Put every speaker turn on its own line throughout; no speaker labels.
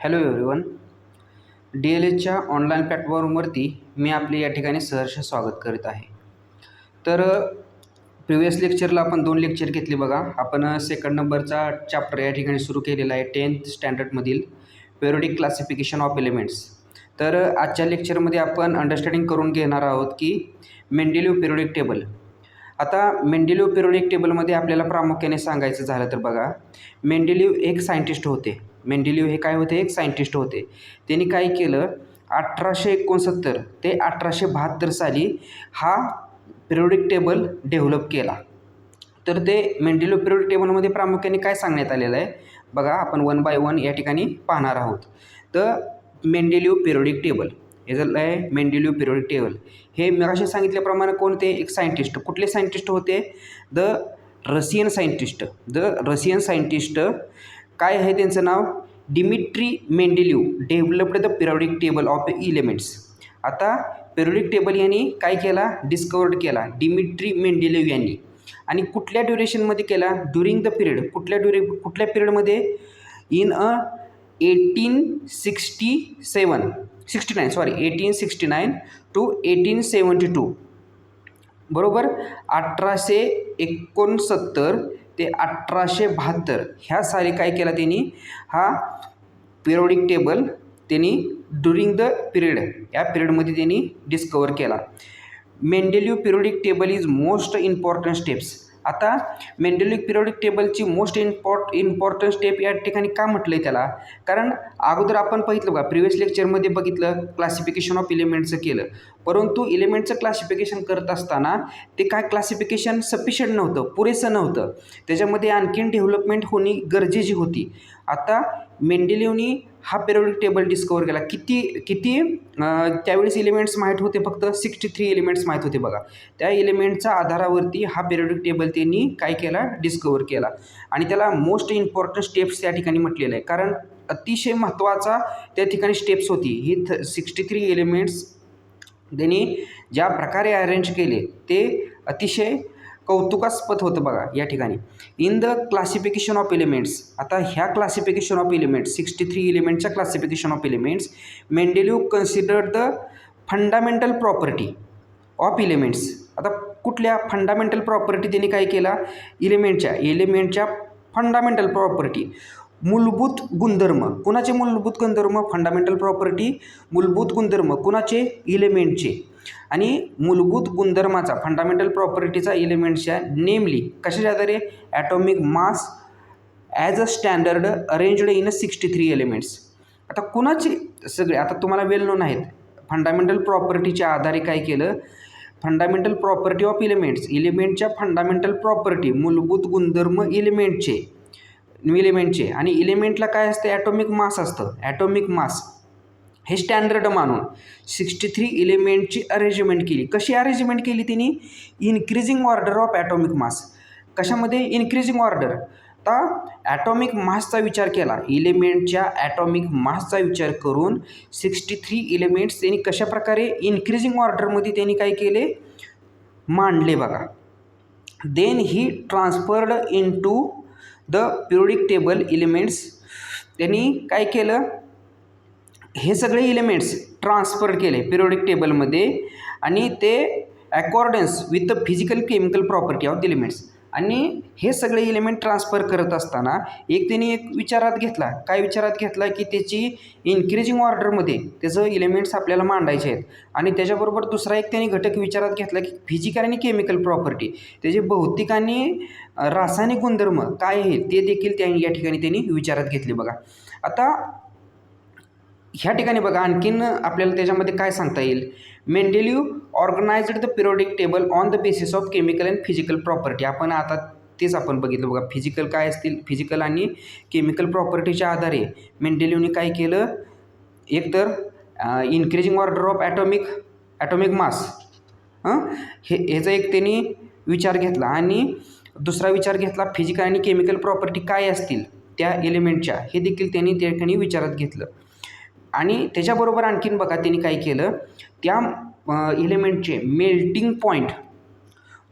Hello everyone. D L एचच्या online प्लॅटफॉर्मवरती मी आपले या ठिकाणी सहर्ष स्वागत करीत आहे. तर प्रिव्हियस लेक्चरला आपण 2 लेक्चर घेतले बघा. आपण सेकंड नंबरचा चॅप्टर या ठिकाणी सुरू केलेला आहे 10th स्टँडर्डमधील पिरियोडिक क्लासिफिकेशन ऑफ एलिमेंट्स. तर आजच्या लेक्चरमध्ये आपण अंडरस्टँडिंग करून घेणार आहोत की मेंडेलिव्ह पिरियोडिक टेबल. आता मेंडेलिव्ह पिरियोडिक टेबलमध्ये आपल्याला प्रामुख्याने सांगायचं झालं तर बघा, मेंडेलिव्ह एक सायंटिस्ट होते. मेंडेलिव्ह हे काय होते? एक सायंटिस्ट होते. त्यांनी काय केलं, 1869 ते 1872 साली हा पिरियोडिक टेबल डेव्हलप केला. तर ते मेंडेलिव्ह पिरियोडिक टेबलमध्ये प्रामुख्याने काय सांगण्यात आलेलं आहे बघा, आपण 1 बाय 1 या ठिकाणी पाहणार आहोत. तर मेंडेलिव्ह पिरियोडिक टेबल हे झालं आहे मेंडेलिव्ह पिरियोडिक टेबल. हे मगाशी सांगितल्याप्रमाणे कोणते? एक सायंटिस्ट. कुठले सायंटिस्ट होते? The Russian scientist. काय आहे त्यांचं नाव? Dmitri Mendeleev developed the periodic table of elements. आता पिरियोडिक टेबल यांनी काय केला? डिस्कवर्ड केला डिमिट्री मेंडेलिव्ह यांनी. आणि कुठल्या ड्युरेशनमध्ये केला? During the period. कुठल्या पिरियडमध्ये? In 1869 to 1872. बरोबर. 1869 ते 1872 ह्या साली काय केला त्यांनी? हा पिरियोडिक टेबल त्यांनी ड्युरिंग द पिरियड या पिरियडमध्ये त्यांनी डिस्कवर केला. Mendeleev periodic table is most important steps. आता मेंडेलिव्ह पिरियोडिक टेबलची मोस्ट इम्पॉर्टंट स्टेप या ठिकाणी का म्हटलं आहे त्याला? कारण अगोदर आपण बघितलं बघा, प्रिव्हियस लेक्चरमध्ये बघितलं क्लासिफिकेशन ऑफ एलिमेंटचं केलं, परंतु एलिमेंटचं क्लासिफिकेशन करत असताना ते काय क्लासिफिकेशन सफिशियंट नव्हतं, पुरेसं नव्हतं. त्याच्यामध्ये आणखीन डेव्हलपमेंट होणे गरजेची होती. आता मेंडेलिव्हनी हा पिरियोडिक टेबल डिस्कवर केला. किती त्यावेळेस एलिमेंट्स माहीत होते? फक्त 63 एलिमेंट्स माहीत होते बघा. त्या एलिमेंटच्या आधारावरती हा पिरियोडिक टेबल त्यांनी काय केला? डिस्कवर केला. आणि त्याला मोस्ट इम्पॉर्टंट स्टेप्स त्या ठिकाणी म्हटलेलं आहे, कारण अतिशय महत्त्वाचा त्या ठिकाणी स्टेप्स होती. ही 63 एलिमेंट्स त्यांनी ज्या प्रकारे अरेंज केले ते अतिशय कौतुकास्पद होतं बघा या ठिकाणी. In the classification of elements. आता ह्या क्लासिफिकेशन ऑफ एलिमेंट्स 63 एलिमेंटच्या classification of elements Mendeleev considered the fundamental property of elements. आता कुठल्या फंडामेंटल प्रॉपर्टी त्यांनी काय केला? एलिमेंटच्या फंडामेंटल प्रॉपर्टी, मूलभूत गुणधर्म. कुणाचे मूलभूत गुणधर्म? फंडामेंटल प्रॉपर्टी, मूलभूत गुणधर्म. कुणाचे? एलिमेंटचे. आणि मूलभूत गुणधर्माचा फंडामेंटल प्रॉपर्टीचा एलिमेंट्सच्या नेमली कशाच्या आधारे? Atomic mass as a standard arranged in 63 elements. आता कुणाचे? सगळे आता तुम्हाला वेल नोन आहेत. फंडामेंटल प्रॉपर्टीच्या आधारे काय केलं? फंडामेंटल प्रॉपर्टी ऑफ एलिमेंटच्या फंडामेंटल प्रॉपर्टी, मूलभूत गुणधर्म एलिमेंटचे. आणि एलिमेंटला काय असतं? ॲटॉमिक मास असतं. ॲटॉमिक मास हे स्टँडर्ड मानून 63 एलिमेंटची अरेंजमेंट केली. कशी अरेंजमेंट केली तिने? Increasing order of atomic mass. कशामध्ये? Increasing order. आता ॲटॉमिक मासचा विचार केला, एलिमेंटच्या ॲटॉमिक मासचा विचार करून 63 एलिमेंट्स त्यांनी कशाप्रकारे इन्क्रीजिंग ऑर्डरमध्ये त्यांनी काय केले? मांडले बघा. Then he transferred in to the periodic table elements. त्यांनी काय केलं? हे सगळे एलिमेंट्स ट्रान्सफर केले पिरियोडिक टेबलमध्ये, आणि ते accordance with the physical chemical property of the elements. आणि हे सगळे एलिमेंट ट्रान्सफर करत असताना त्यांनी एक विचारात घेतला. काय विचारात घेतला? की त्याची इन्क्रीजिंग ऑर्डरमध्ये त्याचं एलिमेंट्स आपल्याला मांडायचे आहेत. आणि त्याच्याबरोबर दुसरा एक त्यांनी घटक विचारात घेतला की फिजिकल आणि केमिकल प्रॉपर्टी, त्याचे भौतिक आणि रासायनिक गुणधर्म काय आहे ते देखील त्यांनी या ठिकाणी त्यांनी विचारात घेतले बघा. आता ह्या ठिकाणी बघा आणखीन आपल्याला त्याच्यामध्ये काय सांगता येईल? Mendeleev organised the periodic table on the basis of chemical and physical property. आपण आता तेच आपण बघितलं बघा. फिजिकल काय असतील? फिजिकल आणि केमिकल प्रॉपर्टीच्या आधारे मेंडेलिव्हने काय केलं? एकतर इन्क्रीजिंग ऑर्डर ऑफ ॲटॉमिक मास ह्याचा एक त्यांनी विचार घेतला, आणि दुसरा विचार घेतला फिजिकल आणि केमिकल प्रॉपर्टी काय असतील त्या एलिमेंटच्या, हे देखील त्यांनी त्या ठिकाणी विचारात घेतलं. आणि त्याच्याबरोबर आणखीन बघा त्यांनी काय केलं? त्या एलिमेंटचे मेल्टिंग पॉईंट,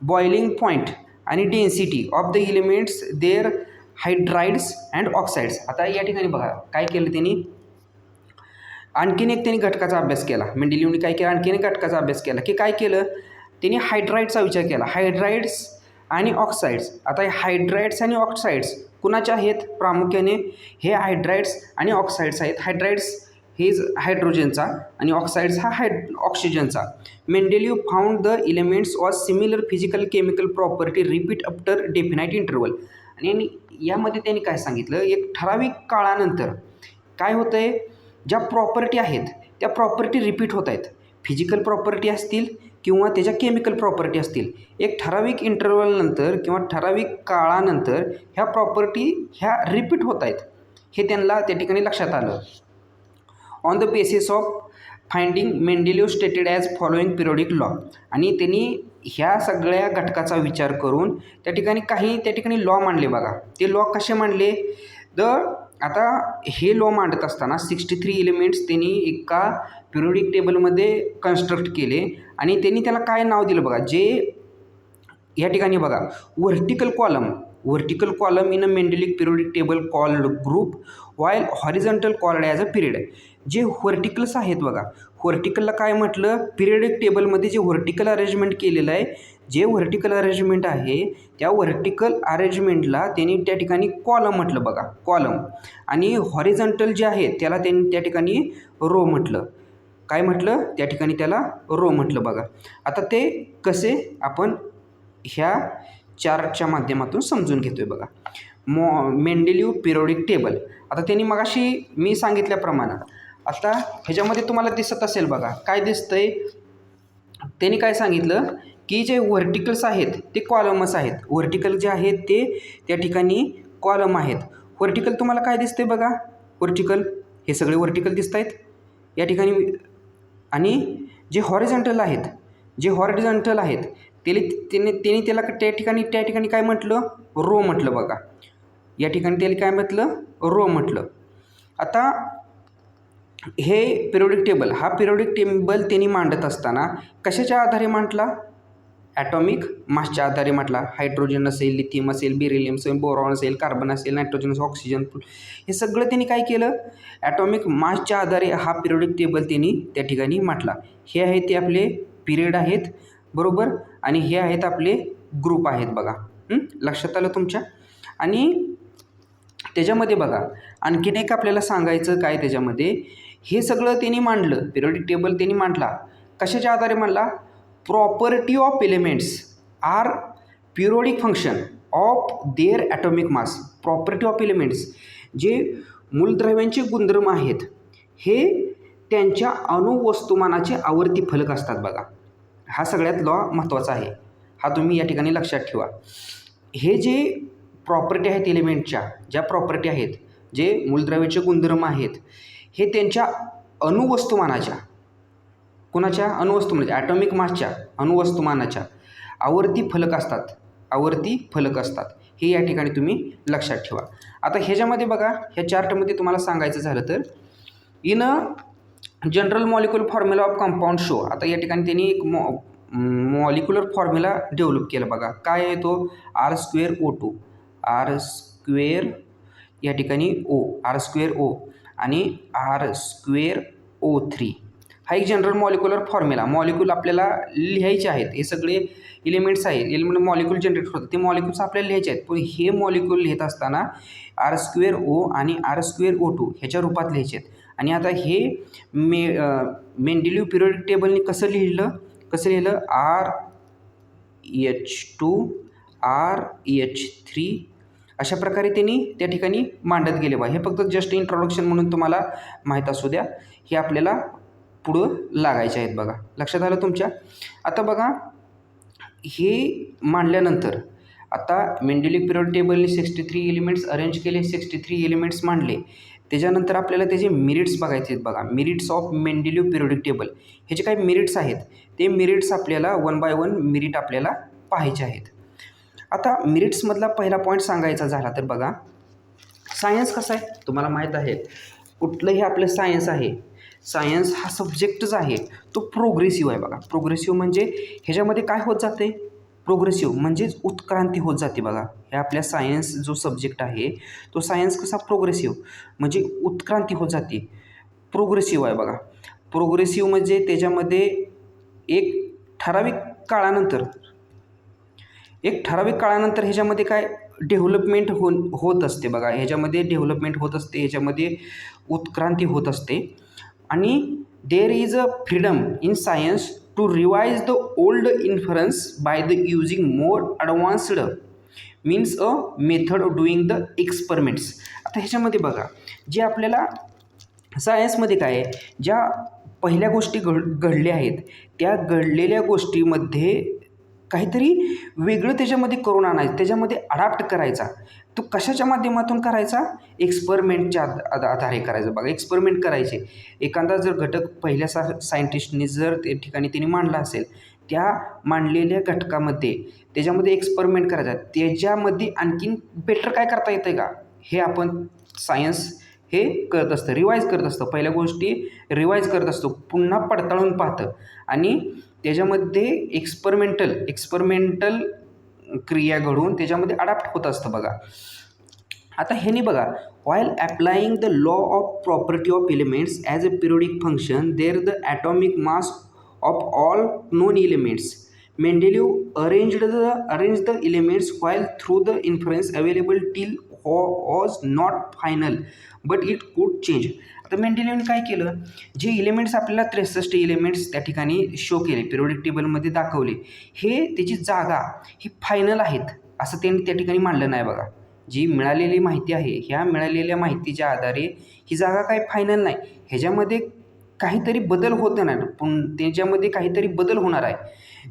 बॉइलिंग पॉईंट आणि density of the elements their hydrides and oxides. आता या ठिकाणी बघा काय केलं त्यांनी? आणखीन एक त्यांनी घटकाचा अभ्यास केला. मेंडेलिव्हने काय केलं, आणखीन एक घटकाचा अभ्यास केला की काय केलं त्यांनी हायड्राईडचा विचार केला. हायड्राईड्स आणि ऑक्साईड्स. आता हे हायड्राईड्स आणि ऑक्साईड्स कुणाचे आहेत, प्रामुख्याने हे हायड्राईड्स आणि ऑक्साईड्स आहेत. हायड्राईड्स हे हायड्रोजनचा आणि ऑक्साईड्स हा ऑक्सिजनचा. Mendeleev found the elements of similar physical chemical property repeat after definite interval. आणि यामध्ये त्यांनी काय सांगितलं, एक ठराविक काळानंतर काय होतं आहे, ज्या प्रॉपर्टी आहेत त्या प्रॉपर्टी रिपीट होत आहेत. फिजिकल प्रॉपर्टी असतील किंवा त्याच्या केमिकल प्रॉपर्टी असतील, एक ठराविक इंटरवलनंतर किंवा ठराविक काळानंतर ह्या प्रॉपर्टी ह्या रिपीट होत आहेत, हे त्यांना त्या ठिकाणी लक्षात आलं. On the basis of finding Mendeleev stated as following periodic law. आणि त्यांनी ह्या सगळ्या घटकाचा विचार करून त्या ठिकाणी लॉ मांडले बघा. ते लॉ कसे मांडले, आता हे लॉ मांडत असताना 63 एलिमेंट्स त्यांनी एका पिरियडिक टेबलमध्ये कन्स्ट्रक्ट केले आणि त्यांनी त्याला काय नाव दिलं बघा. जे या ठिकाणी बघा, vertical column in a Mendeleev periodic table called group, while horizontal called as a period. जे व्हर्टिकल्स आहेत बघा, व्हर्टिकलला काय म्हटलं, पिरियडिक टेबलमध्ये जे व्हर्टिकल अरेंजमेंट केलेलं आहे, जे व्हर्टिकल अरेंजमेंट आहे त्या व्हर्टिकल अरेंजमेंटला त्यांनी त्या ठिकाणी कॉलम म्हटलं बघा, कॉलम. आणि हॉरिझॉन्टल जे आहे त्याला त्यांनी त्या ठिकाणी रो म्हटलं. काय म्हटलं, त्या ठिकाणी त्याला रो म्हटलं बघा. आता ते कसे आपण ह्या चार्टच्या माध्यमातून समजून घेतोय बघा. मेंडेलिव्ह पिरियडिक टेबल. आता त्यांनी मगाशी मी सांगितल्याप्रमाणे आता ह्याच्यामध्ये तुम्हाला दिसत असेल बघा, काय दिसतंय, त्यांनी काय सांगितलं की जे व्हर्टिकल्स आहेत ते कॉलमच आहेत. व्हर्टिकल जे आहेत ते त्या ठिकाणी कॉलम आहेत. व्हर्टिकल तुम्हाला काय दिसतंय बघा, व्हर्टिकल हे सगळे व्हर्टिकल दिसत आहेत या ठिकाणी. आणि जे हॉरिझॉन्टल आहेत त्यांनी त्याला त्या ठिकाणी काय म्हटलं, रो म्हटलं बघा. या ठिकाणी त्याला काय म्हटलं, रो म्हटलं. आता हे पिरियडिक टेबल त्यांनी मांडत असताना कशाच्या आधारे मांडला, ॲटॉमिक मासच्या आधारे म्हटला. हायड्रोजन असेल, लिथियम असेल, बेरिलियम असेल, बोरॉन असेल, कार्बन असेल, नायट्रोजन, ऑक्सिजन, हे सगळं त्यांनी काय केलं, ॲटॉमिक मासच्या आधारे हा पिरियडिक टेबल त्यांनी त्या ठिकाणी म्हटला. हे आहे ते आपले पिरियड आहेत बरोबर, आणि हे आहेत आपले ग्रुप आहेत बघा. लक्षात आलं तुमच्या. आणि त्याच्यामध्ये बघा आणखीन एक आपल्याला सांगायचं काय, त्याच्यामध्ये हे सगळं त्यांनी मांडलं, पिरियडिक टेबल त्यांनी मांडला. कशाच्या आधारे मांडला, property of elements are periodic function of their atomic mass. Property of elements, जे मूलद्रव्यांचे गुणधर्म आहेत हे त्यांच्या अणुवस्तुमानाचे आवर्ती फलक असतात बघा. हा सगळ्यात लॉ महत्त्वाचा आहे, हा तुम्ही या ठिकाणी लक्षात ठेवा. हे जे प्रॉपर्टी आहेत एलिमेंटच्या, ज्या प्रॉपर्टी आहेत, जे मूलद्रव्याचे गुणधर्म आहेत, हे त्यांच्या अणुवस्तुमानाच्या, कुणाच्या अणुवस्तुमानाच्या, ॲटॉमिक मासच्या अणुवस्तुमानाच्या आवर्ती फलक असतात. हे या ठिकाणी तुम्ही लक्षात ठेवा. आता ह्याच्यामध्ये बघा, ह्या चार्टमध्ये तुम्हाला सांगायचं झालं तर in a general molecular formula of compound show. आता या ठिकाणी त्यांनी एक मॉलिक्युलर फॉर्म्युला डेव्हलप केला बघा. काय आहे तो, R²O2, R² या ठिकाणी R²O आणि R²O3. हा एक जनरल मॉलिक्युलर फॉर्म्युला. मॉलिक्यूल आपल्याला लिहायचे आहेत, हे सगळे एलिमेंट्स आहेत, मॉलिक्यूल जनरेट होतात, ते मॉलिक्यूल्स आपल्याला लिहायचे आहेत. पण हे मॉलिक्यूल लिहित असताना R²O आणि R²O2 ह्याच्या रूपात लिहायचे आहेत. आणि आता हे मेंडेलिव्ह पिरियडिक टेबलने कसं लिहिलं, RH2 RH3 अशा प्रकारे त्यांनी त्या ठिकाणी मांडत गेले बा. हे फक्त जस्ट इंट्रोडक्शन म्हणून तुम्हाला माहीत असू द्या, हे आपल्याला पुढं लागायचे आहेत बघा. लक्षात आलं तुमच्या. आता बघा हे मांडल्यानंतर आता मेंडेलिव्ह पिरियड टेबलने 63 एलिमेंट्स अरेंज केले, 63 एलिमेंट्स मांडले. त्याच्यानंतर आपल्याला त्याचे मेरिट्स बघायचे आहेत बघा. मेरिट्स ऑफ मेंडेलिव्ह पिरियडिक टेबल, हे जे काही मेरिट्स आहेत ते मेरिट्स आपल्याला 1 बाय 1 मेरिट आपल्याला पाहायचे आहेत. आता मेरिट्समधला पहिला पॉईंट सांगायचा झाला तर बघा, सायन्स कसं आहे तुम्हाला माहीत आहे. कुठलंही आपलं सायन्स आहे, सायन्स हा सब्जेक्टच आहे तो प्रोग्रेसिव्ह आहे बघा. प्रोग्रेसिव्ह म्हणजे ह्याच्यामध्ये काय होत जाते, प्रोग्रेसिव्ह म्हणजेच उत्क्रांती होत जाते बघा. हे आपल्या सायन्स जो सब्जेक्ट आहे तो सायन्स कसा प्रोग्रेसिव्ह म्हणजे उत्क्रांती होत जाते. प्रोग्रेसिव्ह आहे बघा. प्रोग्रेसिव्ह म्हणजे त्याच्यामध्ये एक ठराविक काळानंतर ह्याच्यामध्ये काय डेव्हलपमेंट होत असते बघा. ह्याच्यामध्ये डेव्हलपमेंट होत असते, ह्याच्यामध्ये उत्क्रांती होत असते. आणि there is a freedom in science to revise the old inference by the using more advanced means a method of doing the experiments. आता ह्याच्यामध्ये बघा, जे आपल्याला सायन्समध्ये काय आहे, ज्या पहिल्या गोष्टी घडल्या आहेत, त्या घडलेल्या गोष्टीमध्ये काहीतरी वेगळं त्याच्यामध्ये करून आणायचं, त्याच्यामध्ये अडॅप्ट करायचा. तो कशाच्या माध्यमातून करायचा? एक्सपेरिमेंटच्या आधारे करायचं बघा. एक्सपेरिमेंट करायचे. एखादा जर घटक पहिल्या सायंटिस्टने जर त्या ठिकाणी त्यांनी मांडला असेल, त्या मांडलेल्या घटकामध्ये त्याच्यामध्ये एक्सपेरिमेंट करायचा. त्याच्यामध्ये आणखीन बेटर काय करता येतं का, हे आपण सायन्स हे करत असतं, रिवाईज करत असतं. पहिल्या गोष्टी रिवाईज करत असतो, पुन्हा पडताळून पाहतं आणि त्याच्यामध्ये एक्सपेरिमेंटल क्रिया घडून त्याच्यामध्ये अडॅप्ट होत असतं बघा. आता ह्यानी बघा, while applying the law of property of elements as a periodic function, there the atomic mass of all known elements. Mendeleev arranged the elements while through the inference available till was not final but it could change. आता मेंडेलिव्हने काय केलं, जे elements आपल्याला 63 elements त्या ठिकाणी show केले, periodic टेबलमध्ये दाखवले, हे त्याची जागा ही फायनल आहेत असं त्यांनी त्या ठिकाणी मांडलं नाही बघा. जी मिळालेली माहिती आहे, ह्या मिळालेल्या माहितीच्या आधारे ही जागा काही फायनल नाही, ह्याच्यामध्ये काहीतरी बदल होत नाही, पण त्याच्यामध्ये काहीतरी बदल होणार आहे.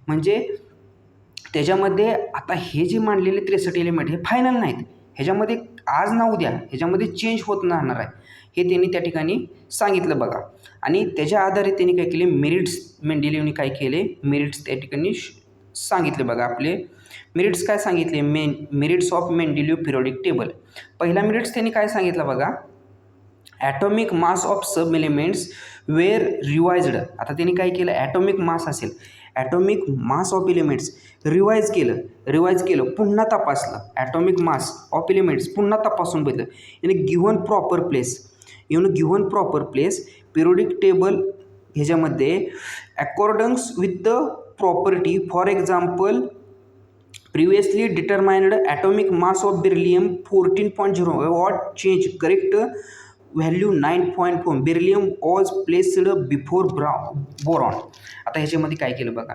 म्हणजे त्याच्यामध्ये आता हे जे मांडलेले 63 एलिमेंट हे फायनल नाहीत, ह्याच्यामध्ये आज ना उद्या ह्याच्यामध्ये चेंज होत राहणार आहे, हे त्यांनी त्या ठिकाणी सांगितलं बघा. आणि त्याच्या आधारे त्यांनी काय केले, मेंडेलिव्हने काय केले, मेरिट्स त्या ठिकाणी सांगितले बघा. आपले मेरिट्स काय सांगितले, merits of Mendeleev periodic table. पहिला मेरिट्स त्यांनी काय सांगितलं बघा, atomic mass of some elements were revised. आता त्यांनी काय केलं, ॲटॉमिक मास असेल, atomic mass of elements revise केलं, पुन्हा तपासलं. ॲटॉमिक मास ऑफ एलिमेंट्स पुन्हा तपासून बघितलं. In given proper place periodic table ह्याच्यामध्ये accordance with the property. For example, previously determined atomic mass of beryllium 14.0 what change correct value 9.4. Beryllium was placed before boron. आता ह्याच्यामध्ये काय केलं बघा,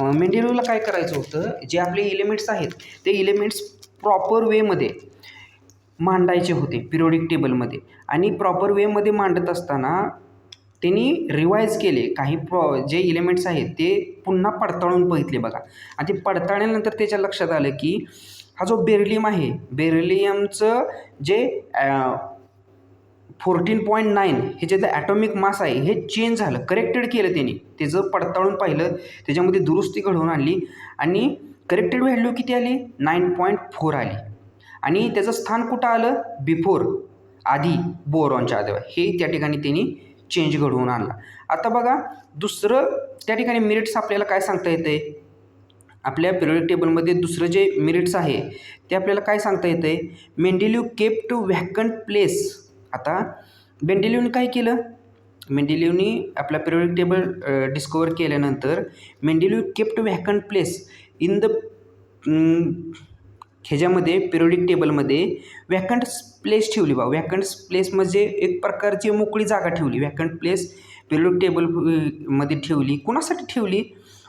मेंडेलिव्हला काय करायचं होतं, जे आपले एलिमेंट्स आहेत ते एलिमेंट्स प्रॉपर वेमध्ये मांडायचे होते पिरियोडिक टेबलमध्ये. आणि प्रॉपर वेमध्ये मांडत असताना त्यांनी रिवाईज केले. काही जे एलिमेंट्स आहेत ते पुन्हा पडताळून बघितले बघा. आणि ते पडताळल्यानंतर त्याच्या लक्षात आलं की हा जो बेरिलियम आहे, बेरिलियमचं जे 14.9 हे जे ॲटॉमिक मास आहे हे चेंज झालं, करेक्टेड केलं त्यांनी. त्याचं पडताळून पाहिलं, त्याच्यामध्ये दुरुस्ती घडवून आणली आणि करेक्टेड व्हॅल्यू किती आली, 9.4 आली. आणि त्याचं स्थान कुठं आलं, बिफोर, आधी, बोरॉनच्या आधी, हे त्या ठिकाणी त्यांनी चेंज घडवून आणला. आता बघा, दुसरं त्या ठिकाणी मेरिट्स आपल्याला काय सांगता येते, आपल्या पिरियोडिक टेबलमध्ये दुसरं जे मेरिट्स आहे ते आपल्याला काय सांगता येते, मेंडेलिव्ह केप्ट व्हॅकंट प्लेस. आता मेंडेलिव्हने काय केलं, मेंडेलिव्हने आपला पिरियोडिक टेबल डिस्कवर केल्यानंतर Mendeleev kept vacant place in the ह्याच्यामध्ये पिरियोडिक टेबलमध्ये व्हॅकंट प्लेस ठेवली बा. व्हॅकंट प्लेस म्हणजे एक प्रकारची मोकळी जागा ठेवली. व्हॅकंट प्लेस पिरियोडिक टेबलमध्ये ठेवली. कोणासाठी ठेवली,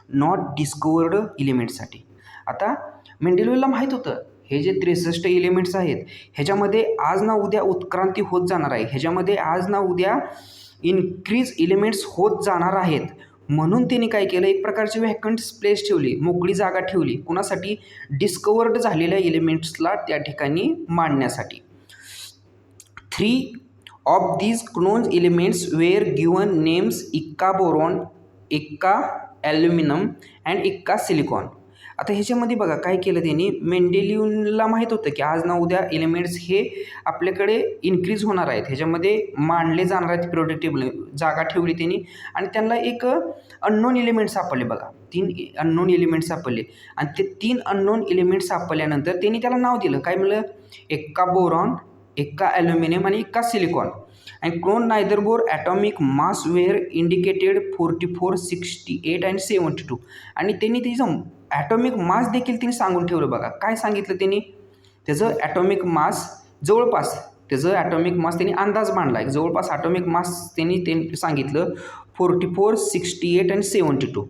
नॉट डिस्कवर्ड एलिमेंटसाठी. आता मेंडेलिव्हला माहीत होतं हे जे 63 एलिमेंट्स आहेत ह्याच्यामध्ये आज ना उद्या उत्क्रांती होत जाणार आहे, ह्याच्यामध्ये आज ना उद्या इन्क्रीज एलिमेंट्स होत जाणार आहेत. म्हणून त्यांनी काय केलं, एक प्रकारची व्हॅकंट प्लेस ठेवली, मोकळी जागा ठेवली. कोणासाठी, डिस्कवर्ड झालेल्या एलिमेंट्सला त्या ठिकाणी मांडण्यासाठी. 3 of these clone elements were given names इक्का बोरॉन, इक्का ॲल्युमिनम अँड इक्का सिलिकॉन. आता ह्याच्यामध्ये बघा काय केलं त्यांनी, मेंडेलिव्हला माहीत होतं की आज ना उद्या एलिमेंट्स हे आपल्याकडे इन्क्रीज होणार आहेत, ह्याच्यामध्ये मांडले जाणार आहेत पिरियोडिक टेबल. जागा ठेवली त्यांनी आणि त्यांना एक अननोन एलिमेंट सापडले बघा. 3 अननोन एलिमेंट सापडले आणि ते 3 अननोन एलिमेंट सापडल्यानंतर त्यांनी त्याला नाव दिलं, काय म्हणलं, एक्का बोरॉन, एक्का ॲल्युमिनियम आणि एक्का silicon. And clone neither bore atomic mass were indicated 44, 68 and 72. आणि त्यांनी तिचं ॲटॉमिक मास देखील त्यांनी सांगून ठेवलं बघा. काय सांगितलं त्यांनी? त्याचं ॲटॉमिक मास जवळपास त्याचं ॲटॉमिक मास त्यांनी अंदाज मांडला आहे. जवळपास ॲटॉमिक मास त्यांनी सांगितलं 44, 68 अँड 72.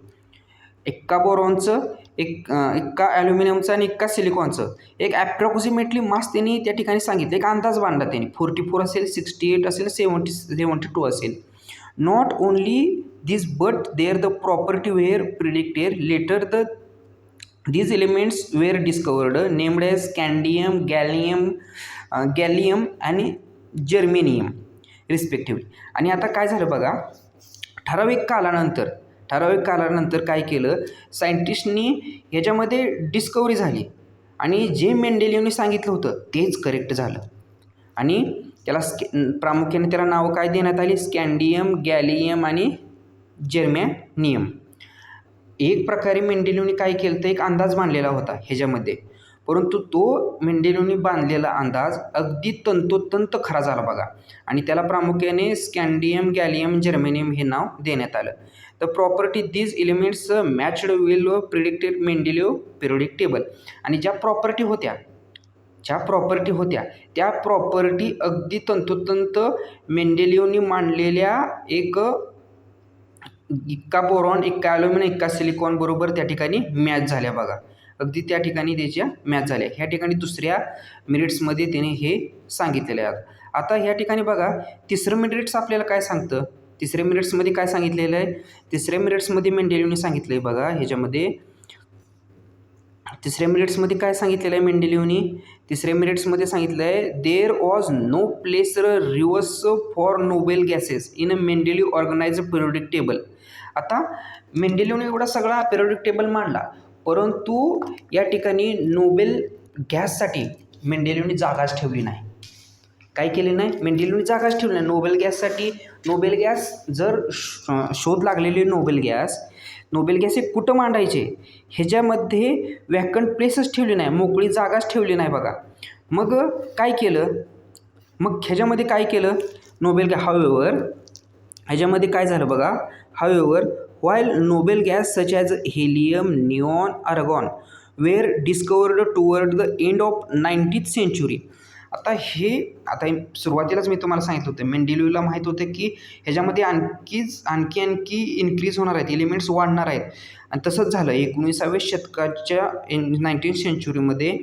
एक्का बोरॉनचं एक्का ॲल्युमिनियमचं आणि एक्का सिलिकॉनचं एक ॲप्रॉक्सिमेटली मास त्यांनी त्या ठिकाणी सांगितलं. एक अंदाज मांडला त्यांनी 44 असेल, 68 असेल, 72 असेल. Not only this but there the property were predicted later these elements were discovered named as scandium, gallium आणि जर्मेनियम रिस्पेक्टिव्हली. आणि आता काय झालं बघा, ठराविक कालानंतर काय केलं, सायंटिस्टनी ह्याच्यामध्ये डिस्कवरी झाली आणि जे मेंडेलियवने सांगितलं होतं तेच करेक्ट झालं. आणि त्याला प्रामुख्याने त्याला नावं काय देण्यात आली? स्कॅन्डियम, गॅलियम आणि जर्मेनियम. एक प्रकारे मेंडेलियवने काय केलं तर एक अंदाज बांधलेला होता ह्याच्यामध्ये, परंतु तो मेंडेलियवने बांधलेला अंदाज अगदी तंतोतंत खरा झाला बघा. आणि त्याला प्रामुख्याने स्कॅन्डियम, गॅलियम, जर्मेनियम हे नाव देण्यात आलं. The property these elements matched well predicted Mendeleev periodic table. आणि ज्या प्रॉपर्टी होत्या त्या प्रॉपर्टी अगदी तंतोतंत मेंडेलियवने मांडलेल्या एक एक्का बोरॉन, एक्का ॲल्युमिनियम, एक्का सिलिकॉन बरोबर त्या ठिकाणी मॅच झाल्या बघा. अगदी त्या ठिकाणी त्याच्या मॅच झाल्या. ह्या ठिकाणी दुसऱ्या मिनिट्समध्ये त्याने हे सांगितलेलं आहे. आता ह्या ठिकाणी बघा तिसरं मिनिट्स आपल्याला काय सांगतं? तिसऱ्या मिनिट्समध्ये काय सांगितलेलं आहे? तिसऱ्या मिनिट्समध्ये मेंडेलियवने सांगितलं आहे बघा. ह्याच्यामध्ये तिसऱ्या मिनिट्समध्ये काय सांगितलेलं आहे मेंडेलियवने? तिसऱ्या मिनिट्समध्ये सांगितलं आहे there was no place reverse for noble gases in a Mendeleev organised periodic table. आता मेंडेलियवने एवढा सगळा पिरियोडिक टेबल मांडला, परंतु या ठिकाणी नोबेल गॅससाठी मेंडेलियवने जागाच ठेवली नाही. काय केले नाही? मेंडेलियवने जागाच ठेवली नाही नोबेल गॅससाठी. नोबेल गॅस जर शोध लागलेले नोबेल गॅस हे कुठं मांडायचे? ह्याच्यामध्ये वॅकंट प्लेसच ठेवली नाही, मोकळी जागाच ठेवली नाही बघा. मग काय केलं? ह्याच्यामध्ये काय केलं नोबेल गॅस? ह्याच्यामध्ये काय झालं बघा. while noble gas such as helium, neon, argon were discovered toward the end of 19th century. आता सुरुवातीलाच मी तुम्हाला सांगितलं होतं मेंडेलिव्हला माहीत होतं की ह्याच्यामध्ये आणखी इन्क्रीज होणार आहेत, एलिमेंट्स वाढणार आहेत. आणि तसंच झालं 19व्या शतकाच्या 19th सेंचुरीमध्ये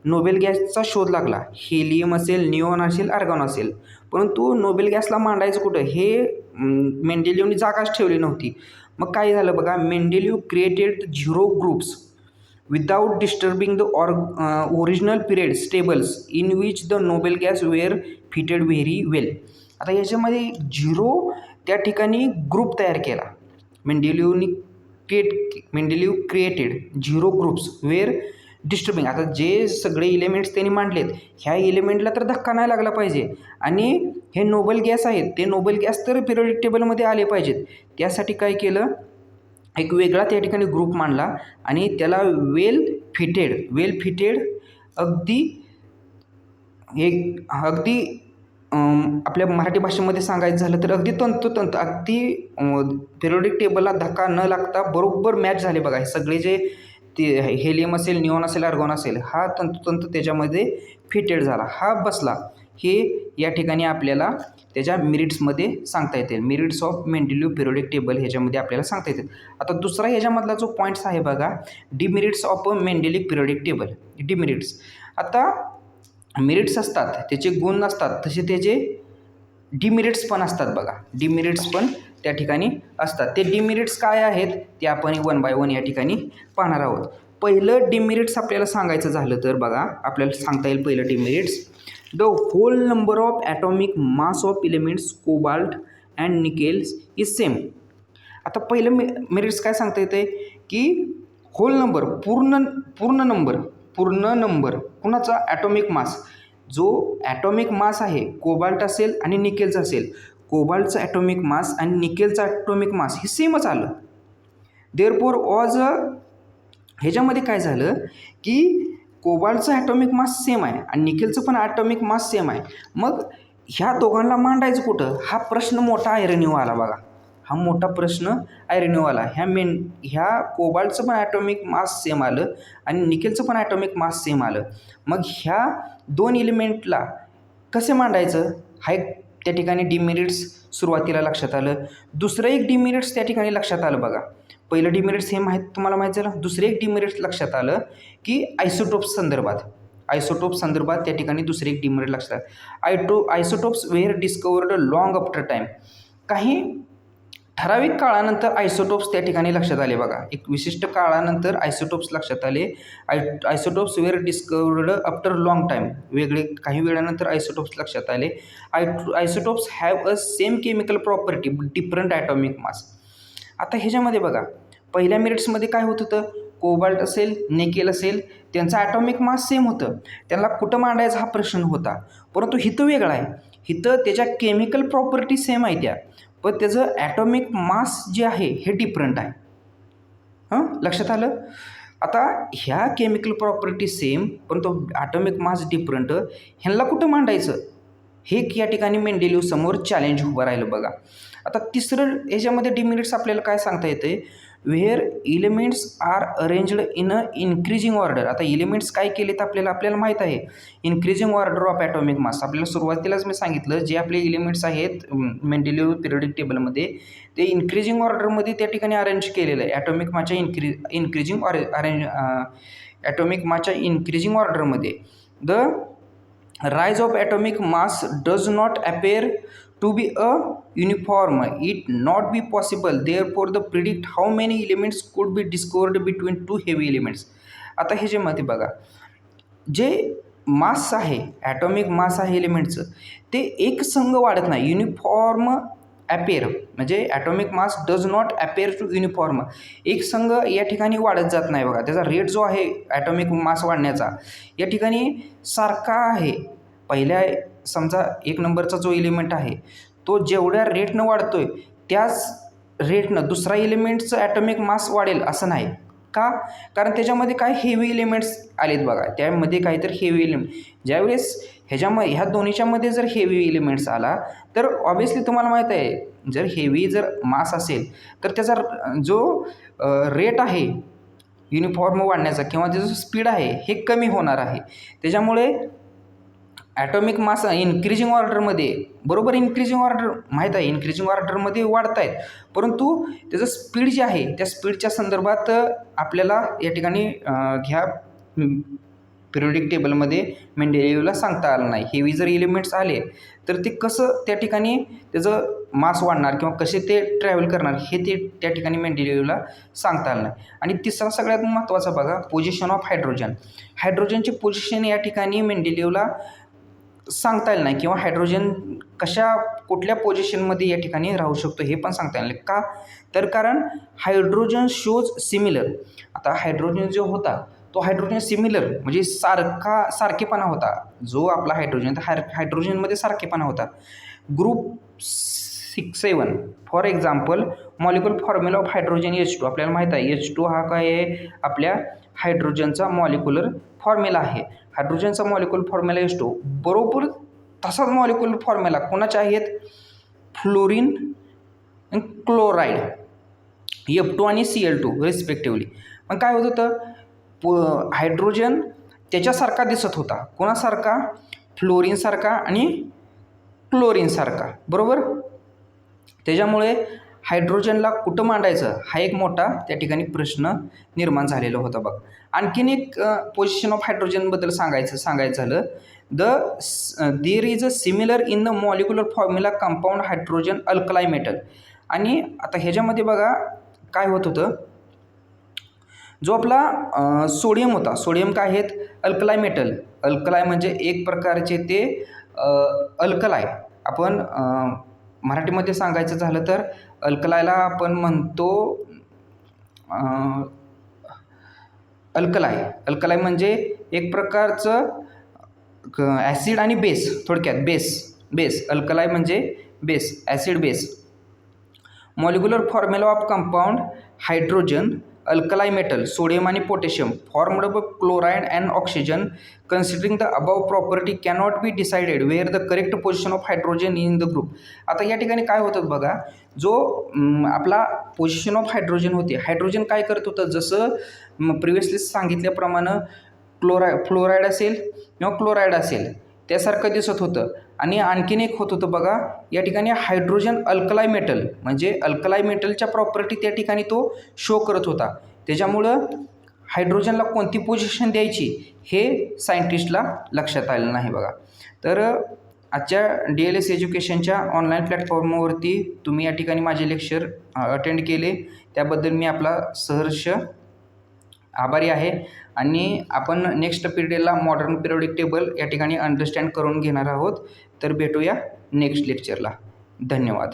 नोबेल गॅसचा शोध लागला. हेलियम असेल, निऑन असेल, आर्गॉन असेल. परंतु नोबेल गॅसला मांडायचं कुठं हे मेंडेलिव्हने जागाच ठेवली नव्हती. मग काय झालं बघा, Mendeleev created 0 groups without disturbing the original periods tables in which the noble gas were fitted very well. आता याच्यामध्ये 0 त्या ठिकाणी ग्रुप तयार केला. Mendeleev created 0 groups were disturbing. आता जे सगळे एलिमेंट्स त्यांनी मांडलेत ह्या एलिमेंटला तर धक्का नाही लागला पाहिजे आणि हे नोबेल गॅस आहेत ते नोबेल गॅस तर पिरियोडिक टेबलमध्ये आले पाहिजेत. त्यासाठी काय केलं, एक वेगळा त्या ठिकाणी ग्रुप मांडला आणि त्याला वेल फिटेड अगदी आपल्या मराठी भाषेमध्ये सांगायचं झालं तर अगदी तंतोतंत अगदी पिरियोडिक टेबलला धक्का न लागता बरोबर मॅच झाले बघा. हे सगळे जे ते हेलियम असेल, निऑन असेल, आर्गॉन असेल हा तंतोतंत त्याच्यामध्ये फिटेड झाला, हा बसला. हे या ठिकाणी आपल्याला त्याच्या मेरिट्समध्ये सांगता येतील. Merits of Mendeleev periodic table ह्याच्यामध्ये आपल्याला सांगता येतील. आता दुसरा ह्याच्यामधला जो पॉईंट्स आहे बघा, demerits of Mendeleev periodic table. Demerits, आता मेरिट्स असतात त्याचे गुण असतात तसे त्याचे डिमेरिट्स पण असतात बघा. डिमेरिट्स पण त्या ठिकाणी असतात. ते डिमेरिट्स काय आहेत ते आपण 1 बाय 1 या ठिकाणी पाहणार आहोत. पहिलं डिमेरिट्स आपल्याला सांगायचं झालं तर बघा आपल्याला सांगता येईल पहिलं demerits, the whole number of atomic mass of elements cobalt and nickels is same. आता पहिलं मेरिट्स काय सांगता येते की होल नंबर पूर्ण नंबर कुणाचा ॲटॉमिक मास, जो ॲटॉमिक मास आहे कोबाल्ट असेल आणि निकेलचा असेल, कोबाल्टचा ॲटॉमिक मास आणि निकेलचा ॲटॉमिक मास हे सेमच आलं. देअरफॉर वॉज ह्याच्यामध्ये काय झालं की कोबाल्टचं ॲटॉमिक मास सेम आहे आणि निकेलचं पण ॲटॉमिक मास सेम आहे. मग ह्या दोघांना मांडायचं कुठं, हा प्रश्न मोठा आयर्नीवर आला बघा. हा मोठा प्रश्न आयर्नीवर आला. ह्या कोबाल्टचं पण ॲटॉमिक मास सेम आलं आणि निकेलचं पण ॲटॉमिक मास सेम आलं. मग ह्या दोन एलिमेंटला कसे मांडायचं, हा एक त्या ठिकाणी डिमेरिट्स सुरुवातीला लक्षात आलं. दुसरं एक डिमेरिट्स त्या ठिकाणी लक्षात आलं बघा. पहिलं डिमेरिट्स हे तुम्हाला माहीत झालं. दुसरं एक डिमेरिट्स लक्षात आलं की आयसोटोप्स संदर्भात त्या ठिकाणी दुसरे एक डिमेरिट लक्षात आलं. Isotopes were discovered long after time. काही ठराविक काळानंतर आयसोटोप्स त्या ठिकाणी लक्षात आले बघा. एक विशिष्ट काळानंतर आयसोटोप्स लक्षात आले. Isotopes were discovered after long time. काही वेळानंतर आयसोटोप्स लक्षात आले. Isotopes have a same chemical property different atomic mass. आता ह्याच्यामध्ये बघा, पहिल्या मेरिट्समध्ये काय होत होतं, कोबाल्ट असेल, निकेल असेल, त्यांचा ॲटॉमिक मास सेम होतं. त्यांना कुठं मांडायचा हा प्रश्न होता. परंतु हिथं वेगळा आहे. हिथं त्याच्या केमिकल प्रॉपर्टी सेम आहे त्या, पण त्याचं ॲटॉमिक मास जे आहे हे डिफरंट आहे. लक्षात आलं. आता ह्या केमिकल प्रॉपर्टी सेम परंतु ॲटॉमिक मास डिफरंट, ह्यांना कुठं मांडायचं हे या ठिकाणी मेंडेलिव्ह समोर चॅलेंज उभं राहिलं बघा. आता तिसरं ह्याच्यामध्ये डिमेरिट्स आपल्याला काय सांगता येते, were elements are arranged in a increasing order. आता एलिमेंट्स काय केलेत आपल्याला माहीत आहे, increasing order of atomic mass. आपल्याला सुरुवातीलाच मी सांगितलं, जे आपले एलिमेंट्स आहेत मेंडेलिव्ह पिरियडिक टेबलमध्ये ते इन्क्रीजिंग ऑर्डरमध्ये त्या ठिकाणी अरेंज केलेलं आहे. ॲटॉमिक मासच्या इन्क्रीजिंग ऑर्डरमध्ये the rise of atomic mass does not appear to be a uniform, it not be possible therefore the predict how many elements could be discovered between two heavy elements. आता ह्याच्यामध्ये बघा, जे मास आहे, atomic mass आहे एलिमेंटचं, ते एक संघ वाढत नाही. युनिफॉर्म ॲपेअर म्हणजे atomic mass does not appear to uniform, एक संघ या ठिकाणी वाढत जात नाही बघा. त्याचा रेट जो आहे ॲटॉमिक मास वाढण्याचा या ठिकाणी सारखा आहे. पहिल्या समजा 1 नंबरचा जो एलिमेंट आहे तो जेवढ्या रेटनं वाढतोय त्याच रेटनं दुसरा एलिमेंटचं ॲटॉमिक मास वाढेल असं नाही. का? कारण त्याच्यामध्ये काय हेवी एलिमेंट्स आलेत बघा. त्यामध्ये काहीतरी हेवी एलिमेंट ज्यावेळेस ह्या दोन्हीच्यामध्ये जर हेवी एलिमेंट्स आला तर ऑब्वियसली तुम्हाला माहीत आहे, जर हेवी जर मास असेल तर त्याचा जो रेट आहे युनिफॉर्म वाढण्याचा किंवा त्याचं स्पीड आहे हे कमी होणार आहे. त्याच्यामुळे ॲटॉमिक मास इन्क्रीजिंग ऑर्डरमध्ये बरोबर इन्क्रीजिंग ऑर्डर माहीत आहे, इन्क्रीजिंग ऑर्डरमध्ये वाढत आहेत, परंतु त्याचं स्पीड जे आहे त्या स्पीडच्या संदर्भात आपल्याला या ठिकाणी ह्या पिरियडिक टेबलमध्ये मेंडेलिव्हला सांगता आलं नाही. हेवी जर एलिमेंट्स आले तर ते कसं त्या ठिकाणी त्याचं मास वाढणार किंवा कसे ते ट्रॅव्हल करणार हे ते त्या ठिकाणी मेंडेलिव्हला सांगता आलं नाही. आणि तिसरा सगळ्यात महत्त्वाचा बघा, पोझिशन ऑफ हायड्रोजन. हायड्रोजनची पोझिशन या ठिकाणी मेंडेलिव्हला सांगता येईल नाही किंवा हायड्रोजन कुठल्या पोझिशनमध्ये या ठिकाणी राहू शकतो हे पण सांगता येईल. का? तर कारण हायड्रोजन शोज सिमिलर. आता हायड्रोजन जो होता तो हायड्रोजन सिमिलर म्हणजे सारखेपणा होता. जो आपला हायड्रोजन हायड्रोजनमध्ये सारखेपणा होता. Group 6-7 for example molecular formula of hydrogen H2. आपल्याला माहीत आहे H2 हा काय आहे, आपल्या हायड्रोजनचा मॉलिक्युलर फॉर्म्युला आहे. हायड्रोजनचा मॉलिक्युलर फॉर्म्युला H2 बरोबर तसाच मॉलिक्युलर फॉर्म्युला कोणाचे आहेत, फ्लोरीन आणि क्लोराईड F2 आणि Cl2 रिस्पेक्टिव्हली. मग काय होत होतं, हायड्रोजन त्याच्यासारखा दिसत होता. कोणासारखा, फ्लोरीनसारखा आणि क्लोरीनसारखा बरोबर. त्याच्यामुळे हायड्रोजनला कुठं मांडायचं हा एक मोठा त्या ठिकाणी प्रश्न निर्माण झालेला होता बघ. आणखीन एक पोझिशन ऑफ हायड्रोजनबद्दल सांगायचं झालं, there is a similar in the molecular formula compound hydrogen alkali metal. आणि आता ह्याच्यामध्ये बघा काय होत होतं, जो आपला सोडियम होता, सोडियम काय आहेत, अल्कलाय मेटल. अल्कलाय म्हणजे एक प्रकारचे ते अल्कलाय. आपण मराठीमध्ये सांगायचं झालं तर अल्कलायला आपण म्हणतो अल्कलाय म्हणजे एक प्रकारचं ॲसिड आणि बेस. थोडक्यात बेस अल्कलाय म्हणजे base, acid base. Molecular formula of compound hydrogen alkali metal sodium आणि potassium formed by chloride and oxygen considering the above property cannot be decided where the correct position of hydrogen in the group. आता या ठिकाणी काय होतं बघा, जो आपला position of hydrogen होते, हायड्रोजन काय करत होतं, जसं प्रिव्हियसली सांगितल्याप्रमाणे फ्लोराईड असेल किंवा क्लोराईड असेल त्यासारखं दिसत होतं. आणि आणखीन एक होत होतं बघा, या ठिकाणी हायड्रोजन अल्कलाई मेटल म्हणजे अल्कलाई मेटलच्या प्रॉपर्टी त्या ठिकाणी तो शो करत होता. त्याच्यामुळं हायड्रोजनला कोणती पोझिशन द्यायची हे सायंटिस्टला लक्षात आलं नाही बघा. तर आजच्या DLS एज्युकेशनच्या ऑनलाईन प्लॅटफॉर्मवरती तुम्ही या ठिकाणी माझे लेक्चर अटेंड केले त्याबद्दल मी आपला सहर्ष आभारी आहे. आणि आपण नेक्स्ट पिरियडला मॉडर्न पिरियोडिक टेबल या ठिकाणी अंडरस्टँड करून घेणार आहोत. तर भेटूया नेक्स्ट लेक्चरला. धन्यवाद.